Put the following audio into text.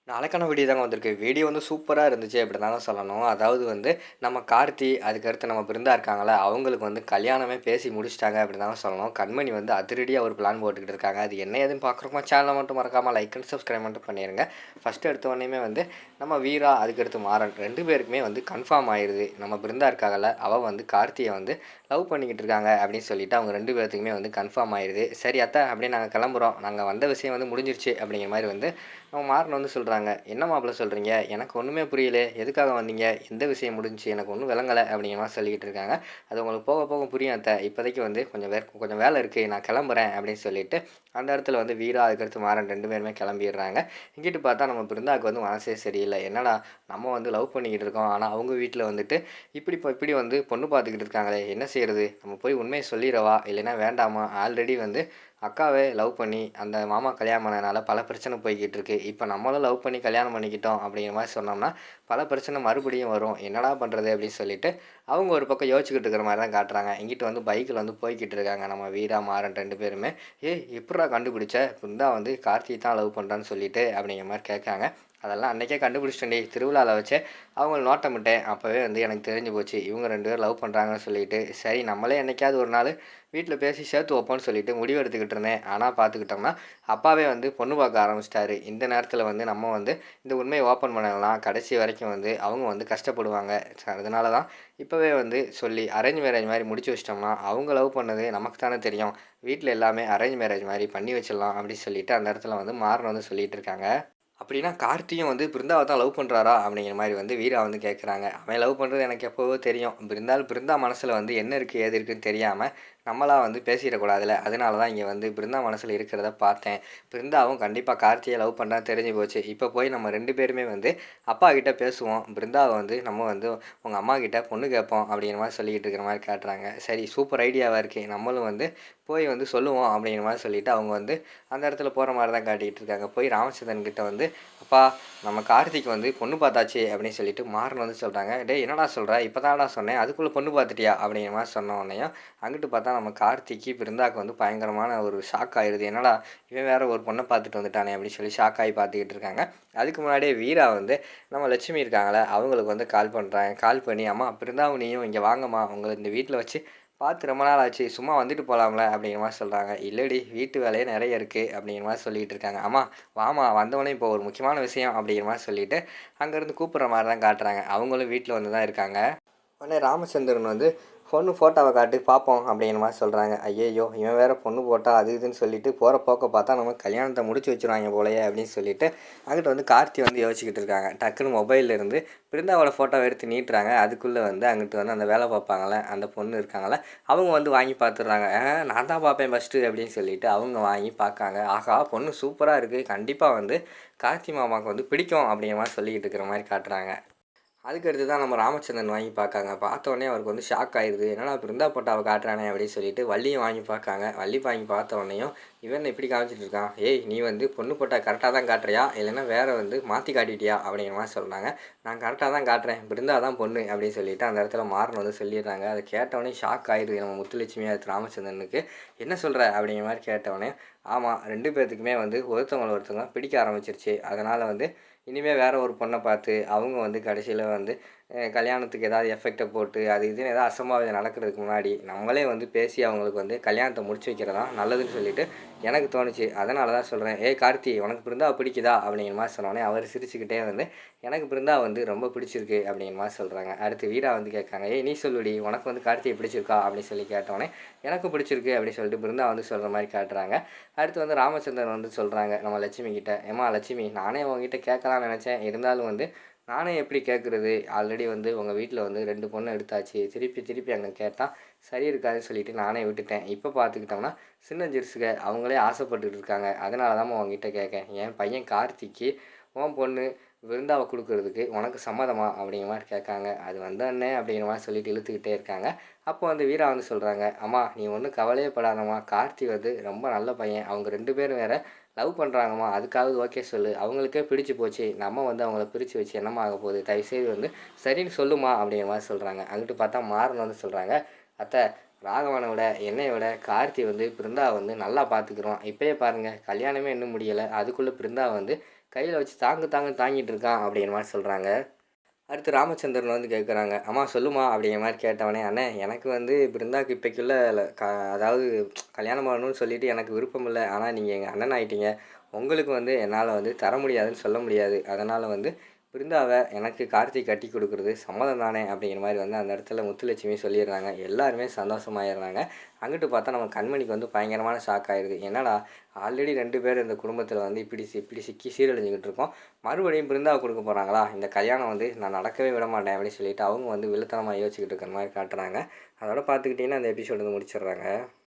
நாளைக்கான வீடியோ தாங்க வந்திருக்கு. வீடியோ வந்து சூப்பரா இருந்துச்சு அப்படிதாங்க சொல்லணும். அதாவது வந்து நம்ம கார்த்தி, அதுக்கடுத்து நம்ம பிருந்தா இருக்காங்கல்ல, அவங்களுக்கு வந்து கல்யாணமே பேசி முடிச்சுட்டாங்க அப்படிதாங்க சொல்லணும். கண்மணி வந்து அதிரடியா ஒரு பிளான் போட்டுக்கிட்டு இருக்காங்க. அது என்ன ஏதுன்னு பார்க்குறோமா சேனலை மட்டும் மறக்காம லைக் அண்ட் சப்ஸ்கிரைப் மட்டும் பண்ணிருங்க. ஃபர்ஸ்ட் எடுத்த உடனேயுமே வந்து நம்ம வீரா, அதுக்கடுத்து மாறன் 2 பேருக்குமே வந்து கன்ஃபார்ம் ஆயிருது. நம்ம பிருந்தா இருக்காங்கல்ல, அவ வந்து கார்த்திய வந்து லவ் பண்ணிக்கிட்டு இருக்காங்க அப்படின்னு சொல்லிட்டு அவங்க 2 பேத்துக்குமே வந்து கன்ஃபார்ம் ஆயிருது. சரி அத்தை அப்படியே நாங்க கிளம்புறோம். நாங்க வந்த விஷயம் வந்து முடிஞ்சிருச்சு அப்படிங்கிற மாரி வந்து நம்ம மாறன் வந்து சொல்றாங்க. "என்ன மாப்பிள சொல்றீங்க? எனக்கு ஒண்ணுமே புரியலே. எதுக்காக வந்தீங்க? எந்த விஷயம் முடிஞ்சுச்சு? எனக்கு ஒண்ணும் விளங்கல." அப்படிங்கிற மாரி சொல்லிக்கிட்டு இருக்காங்க. "அது உங்களுக்கு போக போக புரியும் அத்த. இப்போதைக்கு வந்து கொஞ்சம் வேலை இருக்கு. நான் கிளம்புறேன்." அப்படின்னு சொல்லிட்டு அந்த இடத்துல வந்து வீரா, அதுக்கடுத்து மாறன் 2 பேருமே கிளம்பிடுறாங்க. இங்கிட்டு பார்த்தா நம்ம பிருந்தாவுக்கு வந்து மனசே சரியில்ல. என்னடா நம்ம வந்து லவ் பண்ணிக்கிட்டு இருக்கோம். ஆனா அவங்க வீட்ல வந்துட்டு இப்படி வந்து பொண்ணு பார்த்துக்கிட்டு இருக்காங்களே! என்ன செய்றது? நம்ம போய் உண்மைய சொல்லிறவா? இல்லைன்னா வேண்டாமா? ஆல்ரெடி வந்து அக்காவே லவ் பண்ணி அந்த மாமா கல்யாணம் பண்ணதுனால பல பிரச்சனை போய்க்கிட்டு இருக்கு. இப்ப நம்மளும் லவ் பண்ணி கல்யாணம் பண்ணிக்கிட்டோம் அப்படிங்கிற மாரி சொன்னோம்னா, பல பிரச்சனை மறுபடியும் வரும். என்னடா பண்றது? அப்படின்னு சொல்லிட்டு, அவங்க ஒரு பக்கம் யோசிச்சுக்கிட்டு இருக்கிற மாரி தான் காட்டுறாங்க. இங்கிட்டு வந்து பைக்ல வந்து போய்க்கிட்டு இருக்காங்க. நம்ம வீரா, மாறன் 2 பேருமே. "ஏய் எப்புட்றா கண்டுபிடிச்ச? பிருந்தா வந்து கார்த்திய தான் லவ் பண்றான்னு சொல்லிட்டு" அப்படிங்கிற மாரி கேட்காங்க. அதெல்லாம் அன்னைக்கே கண்டுபிடிச்சிட்டேன்டி. திருவிழால வச்சே அவங்கள நோட்டமிட்டேன். அப்பவே வந்து எனக்கு தெரிஞ்சு போச்சு. இவங்க 2 பேரும் லவ் பண்றாங்கன்னு சொல்லிட்டு. சரி நம்மளே என்னைக்காவது ஒரு நாளு வீட்ல பேசி சேர்த்து வைப்போம்ன்னு சொல்லிட்டு முடிவு எடுத்துக்கிட்டு இருந்தேன். ஆனா பார்த்துக்கிட்டோம்னா, அப்பாவே வந்து பொண்ணு பார்க்க ஆரம்பிச்சுட்டாரு. இந்த நேரத்தில வந்து நம்ம வந்து இந்த உண்மைய ஓப்பன் பண்ணலனா, கடைசி வரைக்கும் வந்து அவங்க வந்து கஷ்டப்படுவாங்க. அதனால தான் இப்பவே வந்து சொல்லி அரேஞ்ச் மேரேஜ் மாரி முடிச்சு வச்சுட்டோம்னா, அவங்க லவ் பண்ணது நமக்கு தானே தெரியும். வீட்ல எல்லாமே அரேஞ்ச் மேரேஜ் மாரி பண்ணி வச்சிடலாம் அப்படின்னு சொல்லிட்டு அந்த இடத்துல வந்து மாறன் வந்து சொல்லிட்டு இருக்காங்க. அப்படின்னா கார்த்தியும் வந்து பிருந்தாவ தான் லவ் பண்றாரா? அப்படிங்கிற மாரி வந்து வீரா வந்து கேட்குறாங்க. அவன் லவ் பண்றது எனக்கு எப்பவோ தெரியும். பிருந்தா மனசுல வந்து என்ன இருக்கு, ஏது இருக்குன்னு தெரியாம, நம்மளா வந்து பேசிறக்கூடாதுல்ல. அதனால தான் இங்க வந்து பிருந்தா மனசுல இருக்கிறத பார்த்தேன். பிருந்தாவும் கண்டிப்பா கார்த்திய லவ் பண்றான்னு தெரிஞ்சு போச்சு. இப்ப போய் நம்ம 2 பேருமே வந்து அப்பா கிட்ட பேசுவோம். பிருந்தாவ வந்து நம்ம வந்து உங்க அம்மா கிட்ட பொண்ணு கேட்போம் அப்படிங்கிற மாரி சொல்லிக்கிட்டு இருக்கிற மாரி காட்டுறாங்க. சரி சூப்பர் ஐடியாவா இருக்கே! நம்மளும் வந்து போய் வந்து சொல்லுவோம் அப்படிங்கிற மாரி சொல்லிட்டு அவங்க வந்து அந்த இடத்துல போற மாரி தான் காட்டிக்கிட்டு இருக்காங்க. போய் ராமச்சந்திரன் கிட்ட வந்து அப்பா நம்ம கார்த்திக் வந்து பொண்ணு பார்த்தாச்சு அப்படின்னு சொல்லிட்டு மாறன் வந்து சொல்கிறாங்க. டேய் என்னடா சொல்கிற இப்போ தான்டா சொன்னேன் அதுக்குள்ளே பொண்ணு பார்த்துட்டியா அப்படிங்கிற மாதிரி சொன்ன உடனேயும் அங்கிட்டு பார்த்தா நம்ம கார்த்திக்கு பிருந்தாக்கு வந்து பயங்கரமான ஒரு ஷாக் ஆயிடுது. என்னடா இவன் வேற ஒரு பொண்ணை பார்த்துட்டு வந்துட்டானே அப்படின்னு சொல்லி ஷாக் ஆகி பார்த்துக்கிட்டு இருக்காங்க. அதுக்கு முன்னாடியே வீரா வந்து நம்ம லட்சுமி இருக்காங்களே அவங்களுக்கு வந்து கால் பண்ணுறாங்க. கால் பண்ணி அம்மா பிருந்தாவும் நீயும் இங்கே வாங்கம்மா உங்களை இந்த வீட்டில் வச்சு பார்த்து ரொம்ப நாள் ஆச்சு சும்மா வந்துட்டு போகலாம்ல அப்படிங்கிற மாதிரி சொல்கிறாங்க. இல்லடி வீட்டு வேலையே நிறைய இருக்குது அப்படிங்கிற மாதிரி சொல்லிகிட்டு இருக்காங்க. அம்மா வாமா வந்தவொடனே இப்போ ஒரு முக்கியமான விஷயம் அப்படிங்கிற மாதிரி சொல்லிட்டு அங்கேருந்து கூப்பிட்ற மாதிரி தான் காட்டுறாங்க. அவங்களும் வீட்டில் வந்து தான் இருக்காங்க. உடனே ராமச்சந்திரன் வந்து பொண்ணு ஃபோட்டோவை காட்டு பார்ப்போம் அப்படிங்கிற மாதிரி சொல்கிறாங்க. ஐயையோ இவன் வேறு பொண்ணு போட்டா அது இதுன்னு சொல்லிட்டு போகிற போக்க பார்த்தா நம்ம கல்யாணத்தை முடிச்சு வச்சுருவாங்க போலயே அப்படின்னு சொல்லிட்டு அங்கிட்ட வந்து கார்த்தி வந்து யோசிச்சுக்கிட்டு இருக்காங்க. டக்குன்னு மொபைல்ல இருந்து பிருந்தாவோட ஃபோட்டோவை எடுத்து நீட்டுறாங்க. அதுக்குள்ளே வந்து அங்கிட்டு வந்து அந்த வேலை பார்ப்பாங்களே அந்த பொண்ணு இருக்காங்களே அவங்க வந்து வாங்கி பார்த்துடுறாங்க. நான் தான் பார்ப்பேன் ஃபஸ்ட்டு அப்படின்னு சொல்லிட்டு அவங்க வாங்கி பார்க்காங்க. ஆஹா பொண்ணு சூப்பராக இருக்குது, கண்டிப்பாக வந்து கார்த்தி மாமாவுக்கு வந்து பிடிக்கும் அப்படிங்கிற மாதிரி சொல்லிக்கிட்டு இருக்கிற மாதிரி காட்டுறாங்க. அதுக்கடுத்து தான் நம்ம ராமச்சந்திரன் வாங்கி பார்க்காங்க. பார்த்தோன்னே அவருக்கு வந்து ஷாக் ஆயிடுது. என்னடா பிருந்தா ஃபோட்டோவ காட்டுறானே அப்படின்னு சொல்லிட்டு வள்ளியும் வாங்கி பார்க்காங்க. வள்ளி வாங்கி பார்த்த உடனேயும் இவன் என்ன இப்படி காமிச்சிட்டு இருக்கான்? ஏய் நீ வந்து பொண்ணு ஃபோட்டோ கரெக்டாக தான் காட்டுறியா? இல்லைன்னா வேற வந்து மாற்றி காட்டிட்டியா? அப்படிங்கிற மாதிரி சொல்கிறாங்க. நான் கரெக்டாக தான் காட்டுறேன். பிருந்தா தான் பொண்ணு அப்படின்னு சொல்லிட்டு அந்த இடத்துல மாறன் வந்து சொல்லிடுறாங்க. அதை கேட்டவொடனே ஷாக் ஆயிடுது நம்ம முத்துலட்சுமி அடுத்து ராமச்சந்திரனுக்கு. என்ன சொல்கிற? அப்படிங்கிற மாதிரி கேட்டவொடனே ஆமாம் 2 பேத்துக்குமே வந்து ஒருத்தவங்கள பிடிக்க ஆரம்பிச்சிருச்சு. அதனால் வந்து இனிமேல் வேற ஒரு பொண்ணை பார்த்து அவங்க வந்து கடைசியில் வந்து கல்யாணத்துக்கு ஏதாவது எஃபெக்டை போட்டு அது இதுன்னு ஏதாவது அசம்பாவிதம் நடக்கிறதுக்கு முன்னாடி நம்மளே வந்து பேசி அவங்களுக்கு வந்து கல்யாணத்தை முடிச்சு வைக்கிறதா நல்லதுன்னு சொல்லிட்டு எனக்கு தோணுச்சு. அதனால தான் சொல்கிறேன். ஏய் கார்த்தி உனக்கு பிருந்தா பிடிக்குதா அப்படிங்கிற மாதிரி சொன்னோடனே அவர் சிரிச்சுக்கிட்டே வந்து எனக்கு பிருந்தா வந்து ரொம்ப பிடிச்சிருக்கு அப்படிங்கிற மாதிரி சொல்கிறாங்க. அடுத்து வீரா வந்து கேட்காங்க. ஏய் நீ சொல்லுடி உனக்கு வந்து கார்த்தியை பிடிச்சிருக்கா அப்படின்னு சொல்லி கேட்டோடனே எனக்கு பிடிச்சிருக்கு அப்படின்னு சொல்லிட்டு பிருந்தா வந்து சொல்கிற மாதிரி காட்டுறாங்க. அடுத்து வந்து ராமச்சந்திரன் வந்து சொல்கிறாங்க நம்ம லட்சுமி கிட்ட. ஏம்மா லட்சுமி நானே உங்ககிட்ட கேட்கலான்னு நினச்சேன். இருந்தாலும் வந்து நானே எப்படி கேட்குறது? ஆல்ரெடி வந்து உங்கள் வீட்டில் வந்து 2 பொண்ணு எடுத்தாச்சு. திருப்பி திருப்பி அங்கே கேட்டால் சரி இருக்காதுன்னு சொல்லிட்டு நானே விட்டுட்டேன். இப்போ பார்த்துக்கிட்டோம்னா சின்ன ஜிருசுக அவங்களே ஆசைப்பட்டுட்டு இருக்காங்க. அதனால தாம்மா உங்ககிட்ட கேட்கேன். என் பையன் கார்த்திக்கு உன் பொண்ணு விருந்தாவ குடுக்குறதுக்கு உனக்கு சம்மதமா? அப்படிங்கிற மாரி கேட்காங்க. அது வந்து அண்ணே அப்படிங்கிற மாரி சொல்லிட்டு இழுத்துக்கிட்டே இருக்காங்க. அப்போ வந்து வீரா வந்து சொல்கிறாங்க. அம்மா நீ ஒன்றும் கவலையே படாதம்மா. கார்த்தி வந்து ரொம்ப நல்ல பையன். அவங்க 2 பேரும் வேற லவ் பண்ணுறாங்கம்மா. அதுக்காவது ஓகே சொல்லு. அவங்களுக்கே பிடிச்சு போச்சு. நம்ம வந்து அவங்கள பிரித்து வச்சு என்னம்மா ஆக போகுது? தயவுசெய்து வந்து சரின்னு சொல்லுமா அப்படிங்கிற மாரி சொல்கிறாங்க. அங்கிட்டு பார்த்தா மாறன் வந்து சொல்கிறாங்க. அத்தை ராகவனை விட என்னைய விட கார்த்தி வந்து பிருந்தாவை வந்து நல்லா பார்த்துக்குருவான். இப்பயே பாருங்கள் கல்யாணமே இன்னும் முடியலை. அதுக்குள்ளே பிருந்தாவை வந்து கையில் வச்சு தாங்கு தாங்குன்னு தாங்கிட்டு இருக்கான் அப்படிங்கிற மாதிரி சொல்கிறாங்க. அடுத்து ராமச்சந்திரன் வந்து கேட்குறாங்க, அம்மா சொல்லுமா அப்படிங்கிற மாதிரி கேட்டவொடனே, அண்ணே எனக்கு வந்து பிருந்தாக்கு இப்போக்குள்ள அதாவது கல்யாணம் பண்ணணும்னு சொல்லிட்டு எனக்கு விருப்பம் இல்லை. ஆனால் நீங்கள் எங்கள் அண்ணன் ஆகிட்டீங்க. உங்களுக்கு வந்து என்னால் வந்து தர முடியாதுன்னு சொல்ல முடியாது. அதனால் வந்து பிருந்தாவை எனக்கு கார்த்திக் கட்டி கொடுக்குறது சம்மதம் தானே அப்படிங்கிற மாதிரி வந்து அந்த இடத்துல முத்துலட்சுமி சொல்லிடுறாங்க. எல்லாருமே சந்தோஷமாயிடுறாங்க. அங்கிட்டு பார்த்தா நம்ம கண்மணிக்கு வந்து பயங்கரமான ஷாக் ஆயிடுது. என்னடா ஆல்ரெடி 2 பேர் இந்த குடும்பத்தில் வந்து இப்படி சிக்கி சீரழிஞ்சுக்கிட்டு இருக்கோம். மறுபடியும் பிருந்தாவை கொடுக்க போகிறாங்களா? இந்த கல்யாணம் வந்து நான் நடக்கவே விட மாட்டேன் அப்படின்னு சொல்லிட்டு அவங்க வந்து வில்லத்தனமாக யோசிச்சுக்கிட்டு இருக்கிற மாதிரி காட்டுறாங்க. அதோட பார்த்துக்கிட்டிங்கன்னா அந்த எபிசோடு வந்து முடிச்சிடுறாங்க.